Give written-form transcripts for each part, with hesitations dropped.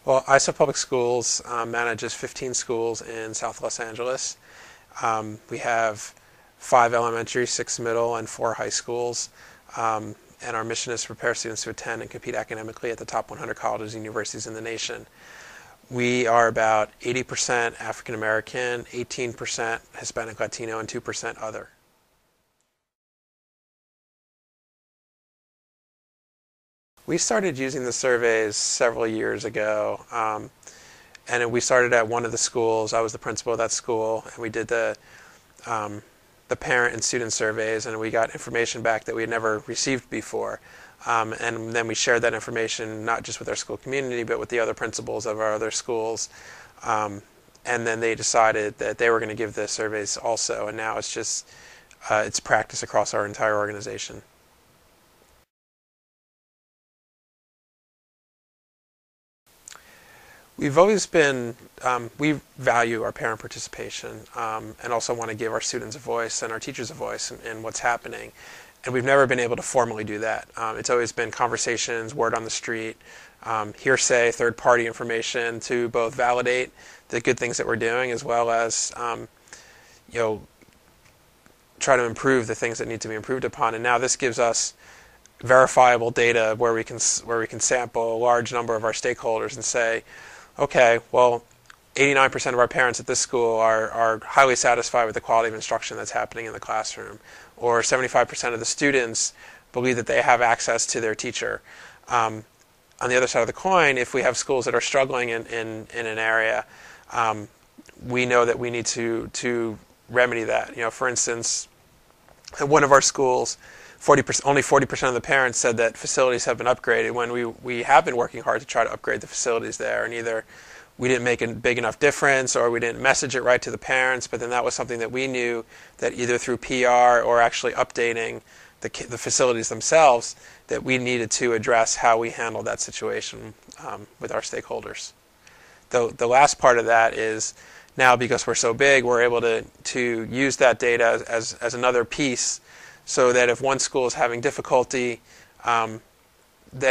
Well, ICEF Public Schools manages 15 schools in South Los Angeles. We have 5 elementary, 6 middle, and 4 high schools. And our mission is to prepare students to attend and compete academically at the top 100 colleges and universities in the nation. We are about 80% African American, 18% Hispanic Latino, and 2% other. We started using the surveys several years ago, and we started at one of the schools. I was the principal of that school, and we did the parent and student surveys, and we got information back that we had never received before. And then we shared that information not just with our school community, but with the other principals of our other schools. And then they decided that they were going to give the surveys also, and now it's just it's practice across our entire organization. We've always been, we value our parent participation and also want to give our students a voice and our teachers a voice in what's happening. And we've never been able to formally do that. It's always been conversations, word on the street, hearsay, third-party information to both validate the good things that we're doing as well as, try to improve the things that need to be improved upon. And now this gives us verifiable data where we can sample a large number of our stakeholders and say, okay, well, 89% of our parents at this school are highly satisfied with the quality of instruction that's happening in the classroom, or 75% of the students believe that they have access to their teacher. On the other side of the coin, if we have schools that are struggling in an area, we know that we need to remedy that. For instance, at one of our schools, only 40% of the parents said that facilities have been upgraded when we have been working hard to try to upgrade the facilities there, and either we didn't make a big enough difference or we didn't message it right to the parents, but then that was something that we knew that either through PR or actually updating the facilities themselves that we needed to address how we handle that situation with our stakeholders. The last part of that is now because we're so big, we're able to use that data as another piece so that if one school is having difficulty, then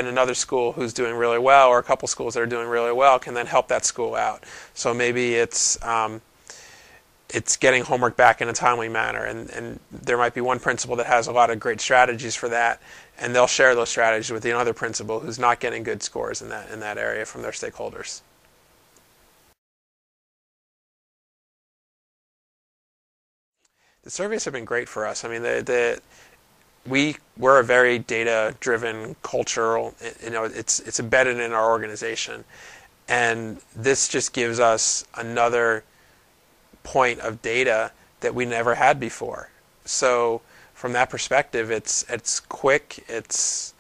another school who's doing really well, or a couple schools that are doing really well, can then help that school out. So maybe it's getting homework back in a timely manner, and there might be one principal that has a lot of great strategies for that, and they'll share those strategies with the other principal who's not getting good scores in that area from their stakeholders. The surveys have been great for us. I mean, we're a very data-driven cultural. It's embedded in our organization, and this just gives us another point of data that we never had before. So, from that perspective, it's quick, it's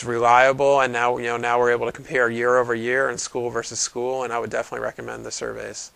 reliable, and now we're able to compare year over year and school versus school. And I would definitely recommend the surveys.